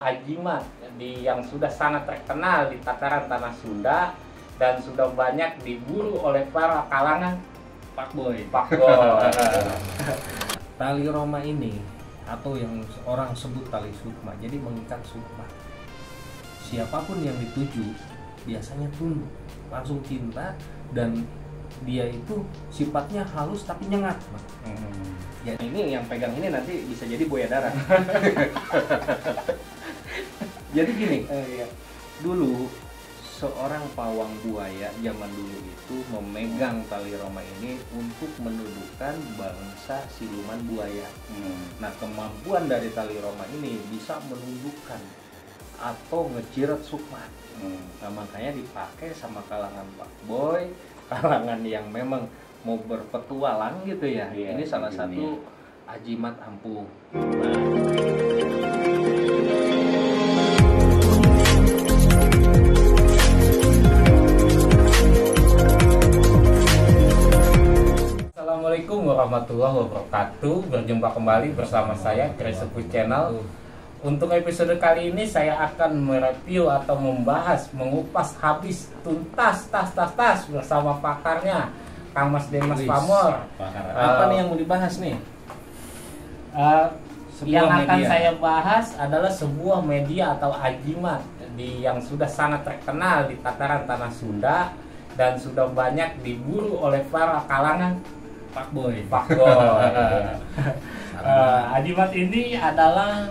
Ajimat yang sudah sangat terkenal di tataran tanah Sunda dan sudah banyak diburu oleh para kalangan Fuckboy. Tali Roma ini atau yang orang sebut tali sukma, jadi mengikat sukma. Siapapun yang dituju biasanya tunduk, langsung cinta, dan dia itu sifatnya halus tapi nyengat. Ya, ini yang pegang ini nanti bisa jadi buaya darat. Jadi gini, dulu seorang pawang buaya zaman dulu itu memegang tali Roma ini untuk menundukkan bangsa siluman buaya. Nah, kemampuan dari tali Roma ini bisa menundukkan atau ngejirat sukma. Nah, makanya dipakai sama kalangan fuckboy, kalangan yang memang mau berpetualang gitu ya. Ini salah satu ajimat ampuh. Assalamualaikum warahmatullahi wabarakatuh. Berjumpa kembali bersama saya Chris Channel. Untuk episode kali ini saya akan mereview atau membahas, mengupas habis tuntas tas bersama pakarnya Kang Mas Demas Pamor. Apa nih yang mau dibahas nih? Yang akan saya bahas adalah sebuah media atau ajimat yang sudah sangat terkenal di tataran tanah Sunda dan sudah banyak diburu oleh para kalangan Fuckboy. Ajimat ini adalah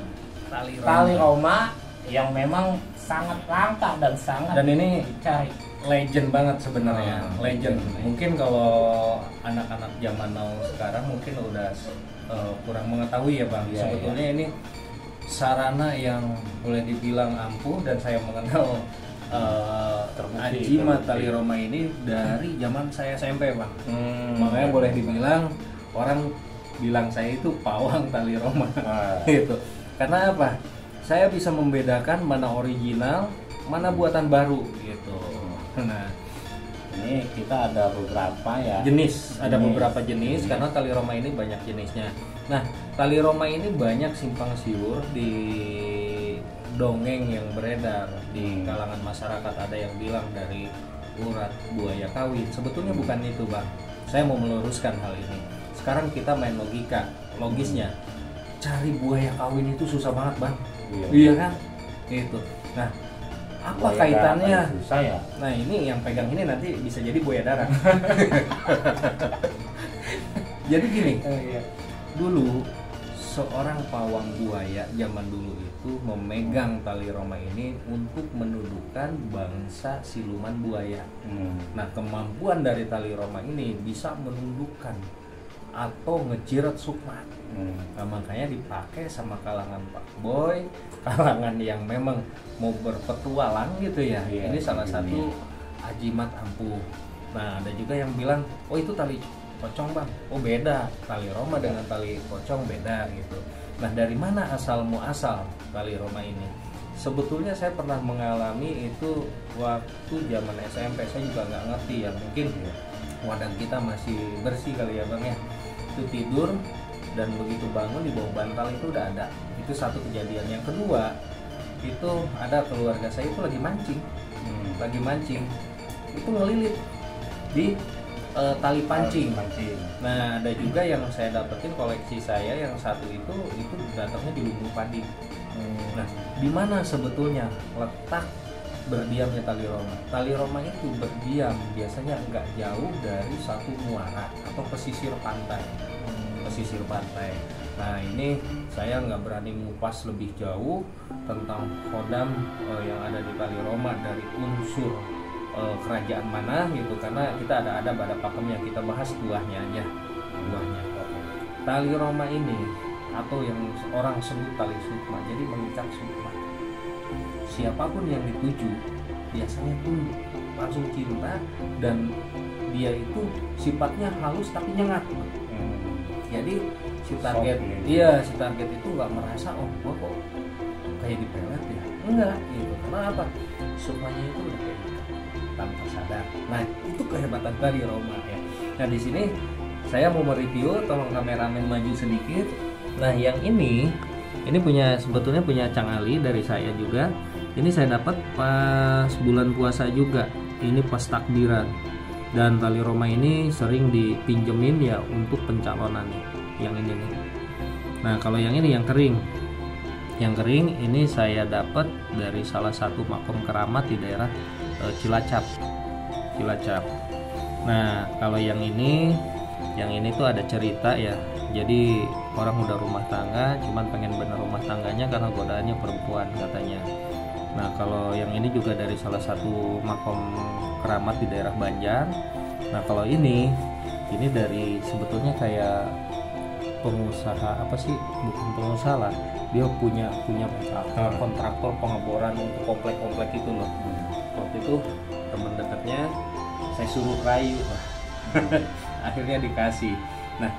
tali Roma yang memang sangat langka dan sangat ini dicari. Legend banget sebenarnya. Legend. Mungkin kalau anak-anak zaman now sekarang mungkin udah kurang mengetahui ya Bang. Sebetulnya ini sarana yang boleh dibilang ampuh, dan saya mengenal ajimat tali Roma ini dari zaman saya SMP Bang. Makanya boleh dibilang orang bilang saya itu pawang tali Roma. Gitu. Karena apa? Saya bisa membedakan mana original, mana buatan baru gitu. Nah, ini kita ada beberapa ada beberapa jenis karena tali Roma ini banyak jenisnya. Nah, tali Roma ini banyak simpang siur di dongeng yang beredar di kalangan masyarakat. Ada yang bilang dari urat buaya kawin. Sebetulnya bukan itu Bang. Saya mau meluruskan hal ini. Sekarang kita main logisnya. Cari buaya kawin itu susah banget Bang. Iya kan? Gitu. Nah, apa buaya kaitannya? Susah ya? Nah, ini yang pegang ini nanti bisa jadi buaya darat. Jadi gini, dulu seorang pawang buaya zaman dulu itu memegang tali Roma ini untuk menundukkan bangsa siluman buaya. Nah, kemampuan dari tali Roma ini bisa menundukkan atau ngejirat sukma. Nah, makanya dipakai sama kalangan fuckboy, kalangan yang memang mau berpetualang gitu ya. Ini salah satu ajimat ampuh. Nah, ada juga yang bilang, oh itu tali pocong Bang. Oh beda, tali Roma dengan tali pocong beda gitu. Nah, dari mana asal muasal tali Roma ini? Sebetulnya saya pernah mengalami itu waktu zaman SMP. Saya juga nggak ngerti ya, mungkin wadah kita masih bersih kali ya Bang ya. Itu tidur dan begitu bangun di bawah bantal itu udah ada. Itu satu kejadian. Yang kedua, itu ada keluarga saya itu lagi mancing. Itu ngelilit di tali pancing. Nah, ada juga yang saya dapetin koleksi saya yang satu itu datangnya di lumbung padi. Nah, di mana sebetulnya letak berdiamnya tali Roma? Tali Roma itu berdiam biasanya nggak jauh dari satu muara atau pesisir pantai. Nah, ini saya nggak berani ngupas lebih jauh tentang kodam yang ada di tali Roma dari unsur kerajaan mana gitu, karena kita ada pakem yang kita bahas buahnya aja. Tali Roma ini atau yang orang sebut tali sukma, jadi mengikat sukma. Siapapun yang dituju biasanya tunduk, langsung cinta, dan dia itu sifatnya halus tapi nyengat. Jadi si target itu nggak merasa gua kok kayak dipelet ya, enggak gitu. Karena apa? Sukmanya itu udah kayak gitu, tanpa sadar. Nah, itu kehebatan tali Roma ya. Nah, di sini saya mau mereview, tolong kameramen maju sedikit. Nah, yang ini Ini sebetulnya punya Cang Ali dari saya juga. Ini saya dapat pas bulan puasa juga. Ini pas takbiran. Dan tali Roma ini sering dipinjemin ya untuk pencalonan nih. Yang ini nih. Nah, kalau yang ini yang kering. Yang kering ini saya dapat dari salah satu makom keramat di daerah Cilacap. Nah, kalau yang ini tuh ada cerita ya. Jadi orang udah rumah tangga, cuman pengen bener rumah tangganya karena godaannya perempuan katanya. Nah, kalau yang ini juga dari salah satu makom keramat di daerah Banjar. Nah, kalau ini dari sebetulnya kayak pengusaha apa sih? Bukan pengusaha lah. Dia punya kontraktor pengeboran untuk komplek-komplek itu loh. Waktu itu teman dekatnya saya suruh rayu. Akhirnya dikasih. Nah,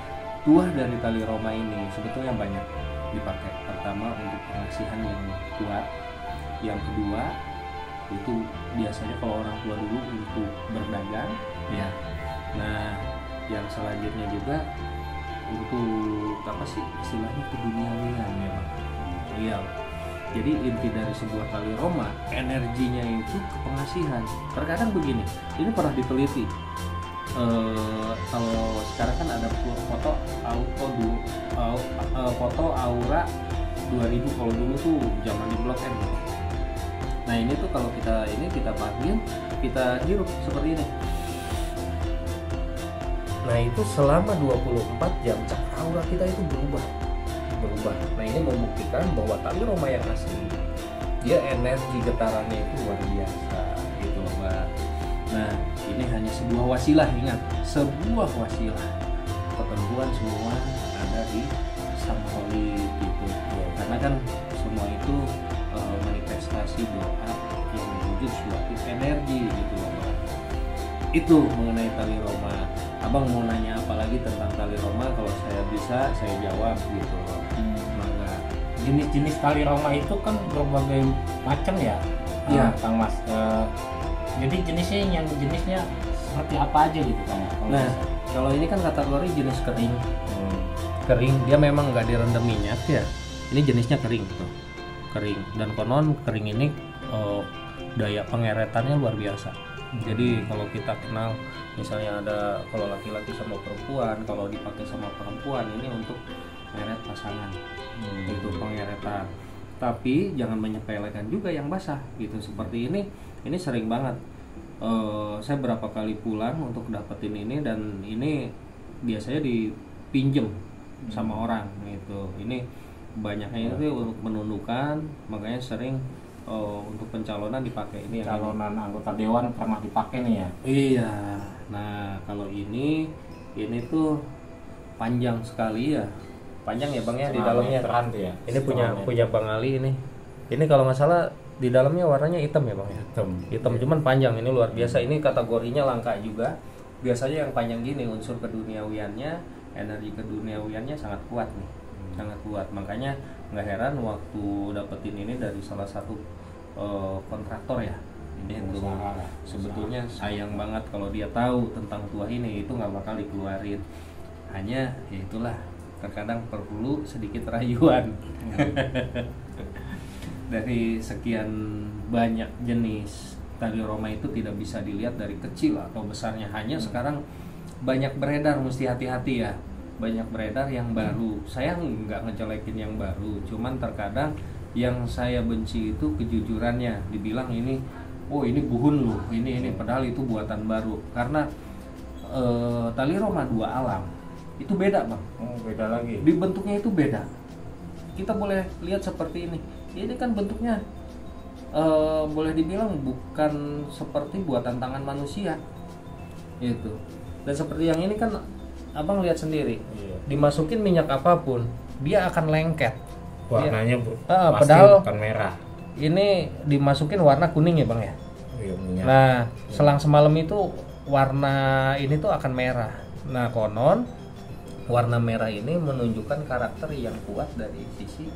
tuah dari tali Roma ini sebetulnya banyak dipakai. Pertama untuk pengasihan yang kuat, yang kedua itu biasanya kalau orang tua dulu untuk berdagang ya. Nah, yang selanjutnya juga untuk apa sih istilahnya keduniawian memang. Iya. Jadi inti dari sebuah tali Roma energinya itu ke pengasihan. Terkadang begini, ini pernah diteliti. Kalau sekarang kan ada foto aura 2000, kalau dulu tuh zaman di Blok M. Nah, ini tuh kalau kita panggil, kita hirup seperti ini. Nah, itu selama 24 jam cakra aura kita itu berubah. Nah, ini membuktikan bahwa tali Roma yang asli dia energi getarannya itu luar biasa gitu loh, Mbak. Nah, ini hanya sebuah wasilah, ingat, sebuah wasilah. Ketentuan semua ada di Sang Holy gitu. Karena kan semua itu manifestasi doa yang wujud suatu energi gitu loh, Mbak. Itu mengenai tali Roma. Abang mau nanya apa lagi tentang tali Roma? Kalau saya bisa, saya jawab gitu loh. Maka Jenis-jenis tali Roma itu kan berbagai macam ya, Iya. Kang Mas. Jadi jenisnya seperti apa aja gitu Kang? Nah, kalau ini kan kategori jenis kering. Kering, dia memang nggak direndam minyak ya. Ini jenisnya kering tuh. Kering, dan konon kering ini daya pengeretannya luar biasa. Jadi kalau kita kenal misalnya ada kalau laki-laki sama perempuan, kalau dipakai sama perempuan ini untuk meret pasangan. Itu pengeretan. Tapi jangan menyepelekan juga yang basah gitu. Seperti ini sering banget. Saya berapa kali pulang untuk dapetin ini, dan ini biasanya dipinjem sama orang gitu. Ini banyaknya itu untuk menundukkan, makanya sering untuk pencalonan dipakai ini. Calonan anggota dewan pernah dipakai nih ya? Iya. Nah, kalau ini tuh panjang sekali ya. Panjang ya Bang ya di dalamnya. Ya? Ini punya Bang Ali ini. Ini kalau nggak salah di dalamnya warnanya hitam ya Bang ya. Hitam cuman panjang, ini luar biasa. Ini kategorinya langka juga. Biasanya yang panjang gini unsur keduniawiannya, energi keduniawiannya sangat kuat nih. Sangat kuat. Makanya nggak heran waktu dapetin ini dari salah satu kontraktor ya. Ini tuh sebetulnya sayang banget kalau dia tahu tentang tuah ini, itu nggak bakal dikeluarin. Hanya ya itulah, terkadang perlu sedikit rayuan. Dari sekian banyak jenis tali Roma itu tidak bisa dilihat dari kecil atau besarnya. Hanya sekarang banyak beredar, mesti hati-hati ya. Banyak beredar yang baru. Saya nggak ngejelekin yang baru, cuman terkadang yang saya benci itu kejujurannya. Dibilang ini, oh ini buhun loh, ini padahal itu buatan baru. Karena tali Roma dua alam itu beda Bang. Beda lagi. Di bentuknya itu beda. Kita boleh lihat seperti ini. Ini kan bentuknya boleh dibilang bukan seperti buatan tangan manusia. Itu. Dan seperti yang ini kan Abang lihat sendiri. Iya. Dimasukin minyak apapun, dia akan lengket. Warnanya pasti padahal bukan merah. Ini dimasukin warna kuning ya Bang ya. Iya, minyak. Nah, selang semalam itu warna ini tuh akan merah. Nah, konon warna merah ini menunjukkan karakter yang kuat dari sisi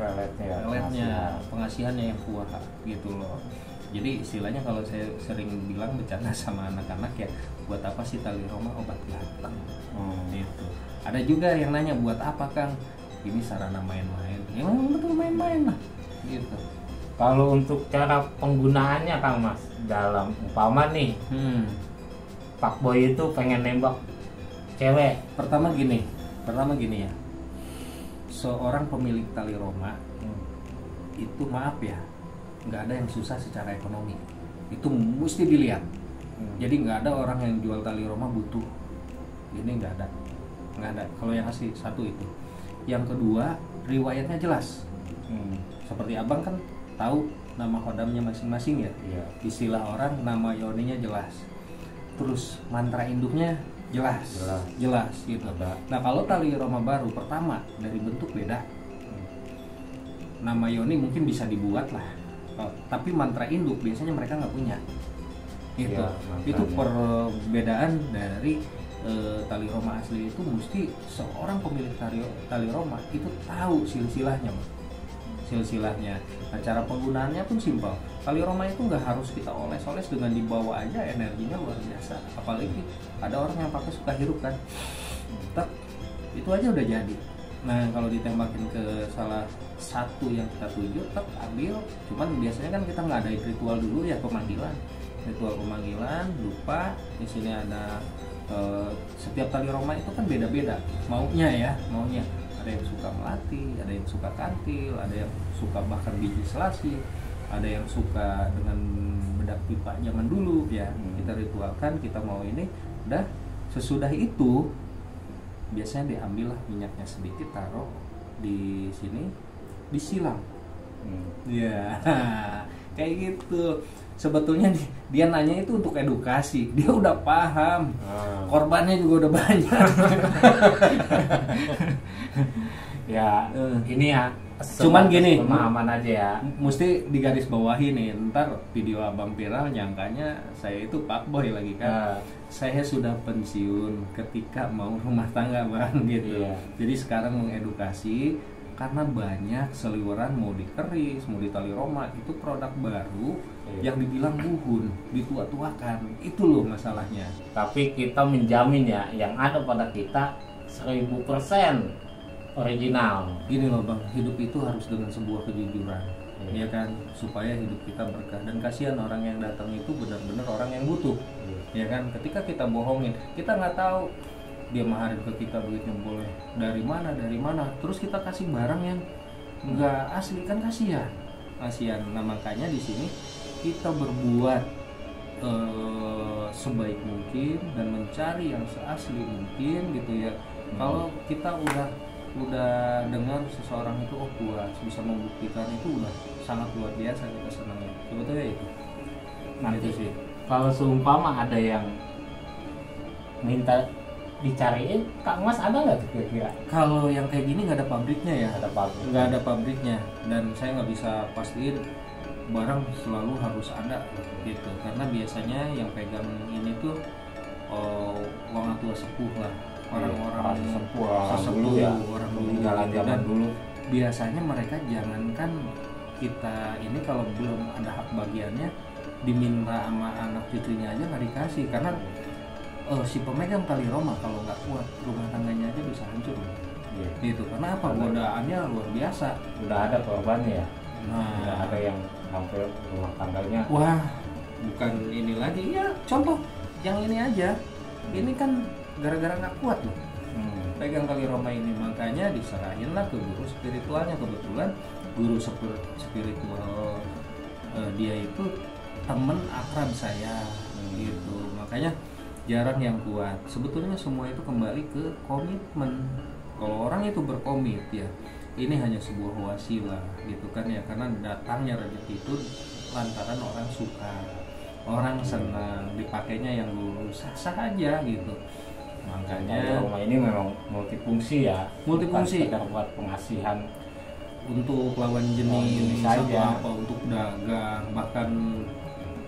peletnya, pengasihannya yang kuat gitu loh. Jadi istilahnya kalau saya sering bilang bercanda sama anak-anak ya, buat apa sih tali Roma? Obat ganteng. Gitu. Ada juga yang nanya buat apa Kang? ini sarana main-main. Ya memang betul main-main lah gitu. Kalau untuk cara penggunaannya Kang Mas, dalam umpama nih fuckboy itu pengen nembak cewek, Pertama gini ya, seorang pemilik tali Roma itu maaf ya, nggak ada yang susah secara ekonomi, itu mesti dilihat. Jadi nggak ada orang yang jual tali Roma butuh, ini nggak ada. Kalau yang asli satu itu. Yang kedua, riwayatnya jelas. Seperti abang kan tahu nama kodamnya masing-masing ya. Iya. Istilah orang, nama yoninya jelas. Terus mantra induknya jelas gitu. Nah kalau tali Roma baru pertama dari bentuk beda, nama yoni mungkin bisa dibuat lah, tapi mantra induk biasanya mereka nggak punya. Gitu. Ya, Itu perbedaan dari tali Roma asli. Itu mesti seorang pemilik tali Roma itu tahu silsilahnya, silsilahnya. Nah, cara penggunaannya pun simpel. Tali Roma itu nggak harus kita oles-oles, dengan dibawa aja energinya luar biasa. Apalagi ada orang yang pakai suka hirup kan, itu aja udah jadi. Nah kalau ditembakin ke salah satu yang kita tuju, ambil. Cuman biasanya kan kita nggak ada ritual dulu ya, ritual pemanggilan, lupa. Di sini ada setiap tali Roma itu kan beda-beda maunya. Ada yang suka melati, ada yang suka kantil, ada yang suka bahkan biji selasi, ada yang suka dengan bedak pipa zaman dulu ya. Kita ritualkan, kita mau ini. Udah sesudah itu biasanya diambil lah minyaknya sedikit, taruh di sini, disilang. Ya kayak gitu. Sebetulnya dia nanya itu untuk edukasi, dia udah paham, korbannya juga udah banyak. Ya ini ya, cuman gini, pemahaman aja ya, mesti digaris bawahi nih. Ntar video abang viral nyangkanya saya itu fuckboy lagi kan. Saya sudah pensiun ketika mau rumah tangga bang gitu. Jadi sekarang mengedukasi, karena banyak seliweran mau dikeris, mau di tali Roma, itu produk baru yang dibilang buhun, ditua-tuakan. Itu loh masalahnya. Tapi kita menjamin ya, yang ada pada kita 1000% original. Gini loh bang, hidup itu harus dengan sebuah kejujuran, ya kan, supaya hidup kita berkah. Dan kasihan orang yang datang itu benar-benar orang yang butuh, ya kan. Ketika kita bohongin, kita nggak tahu dia maharin ke kita duitnya boleh dari mana, terus kita kasih barang yang nggak asli, kan kasihan. Nah makanya di sini kita berbuat sebaik mungkin dan mencari yang seasli mungkin gitu ya. Kalau kita udah dengar seseorang itu kuat, bisa membuktikan, itu udah sangat luar biasa, kita senangnya sebetulnya itu. Nanti sih kalau seumpama ada yang minta dicariin, Kang Mas ada nggak kira-kira? Kalau yang kayak gini nggak ada pabriknya ya, nggak ada pabriknya, dan saya nggak bisa pastiin barang selalu harus ada gitu, karena biasanya yang pegang ini tuh orang tua sepuh lah, orang-orang sepuh dulu ya, orang peninggalan zaman dulu. Biasanya mereka jangankan kita ini, kalau belum ada hak bagiannya diminta sama anak cucunya aja nggak dikasih, karena si pemegang tali Roma kalau nggak kuat, rumah tangganya aja bisa hancur. Gitu. Karena apa? Godaannya luar biasa. Udah ada korbannya ya. Nah, udah ada yang sampai rumah tangganya. Wah, bukan ini lagi ya. Contoh yang ini aja. Ini kan gara-gara nggak kuat loh. Pegang tali Roma ini, makanya diserahin lah ke guru spiritualnya. Kebetulan guru spiritual dia itu temen akrab saya, gitu. Makanya jarang yang kuat. Sebetulnya semua itu kembali ke komitmen. Kalau orang itu berkomit ya, ini hanya sebuah wasilah gitu kan ya, karena datangnya rezeki itu lantaran orang suka, orang senang, dipakainya yang lurus, sah-sah aja gitu. Makanya rumah ini memang multifungsi ya, multifungsi, bukan buat pengasihan untuk lawan jenis saja, apa untuk dagang. Bahkan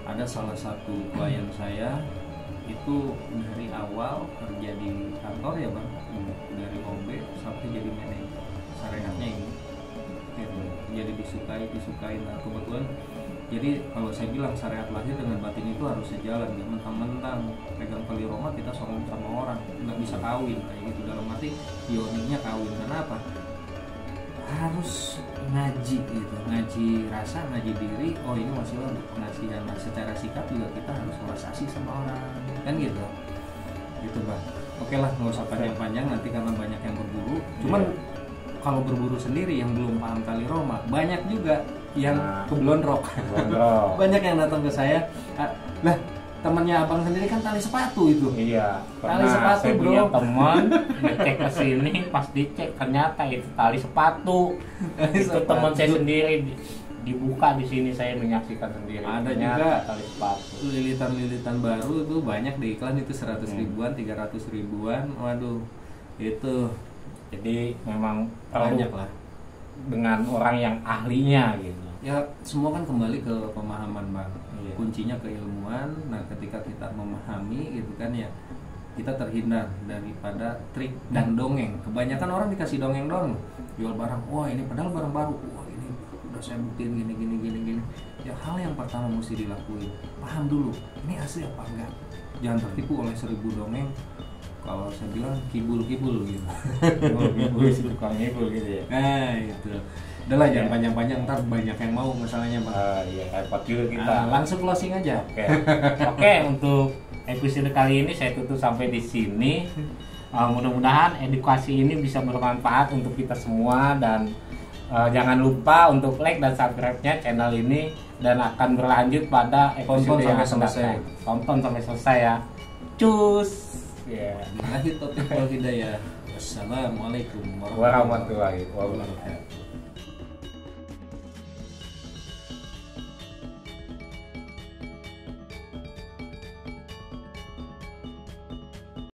ada salah satu klien saya itu dari awal kerja di kantor ya bang, dari OB sampai jadi manajer, syariatnya ini gitu. Jadi disukai. Nah kebetulan, jadi kalau saya bilang syariat lahir dengan batin itu harus sejalan, ya. Mentang-mentang pegang tali Roma kita songong sama orang, nggak bisa kawin kayak gitu. Dalam arti yoninya kawin, karena apa? harus ngaji gitu, ngaji rasa, ngaji diri. Oh ini wasilah untuk pengasihan. Nah, secara sikap juga kita harus merasa asih sama orang, kan gitu. Gitu bang. Oke lah, nggak usah panjang-panjang nanti karena banyak yang berburu. Cuman kalau berburu sendiri yang belum paham tali Roma, banyak juga yang keblondrok. Banyak yang datang ke saya, lah temannya abang sendiri kan tali sepatu itu. Iya. Tali sepatu saya bro. punya teman ngecek ke sini, pas dicek ternyata itu tali sepatu. Itu teman saya sendiri dibuka di sini, saya menyaksikan sendiri. Ada ternyata juga tali sepatu. Lilitan-lilitan baru itu banyak di iklan itu 100 ribuan, 300 ribuan. Waduh, itu Jadi memang banyak perlu lah. dengan orang yang ahlinya gitu. Ya semua kan kembali ke pemahaman bang. Iya. Kuncinya keilmuan. Nah ketika kita memahami gitu kan ya, kita terhindar daripada trik dan dongeng. Kebanyakan orang dikasih dongeng doang, jual barang, wah ini padahal barang baru, wah ini udah saya buktiin gini. Ya hal yang pertama mesti dilakuin, paham dulu ini asli apa enggak. Jangan tertipu oleh 1000 dongeng. Kalau saya bilang kibul-kibul gitu. Kibul sih, tukang kibul gitu ya. Nah itu. Udah lah jangan panjang-panjang, ntar banyak yang mau masalahnya bang. Iya, repot juga kita. Langsung closing aja. Oke, untuk episode kali ini saya tutup sampai di sini. Mudah-mudahan edukasi ini bisa bermanfaat untuk kita semua dan jangan lupa untuk like dan subscribe-nya channel ini dan akan berlanjut pada episode yang akan datang. Tonton sampai selesai ya. Cus. Ya. Billahi taufiq wal hidayah. Wassalamualaikum Warahmatullahi wabarakatuh.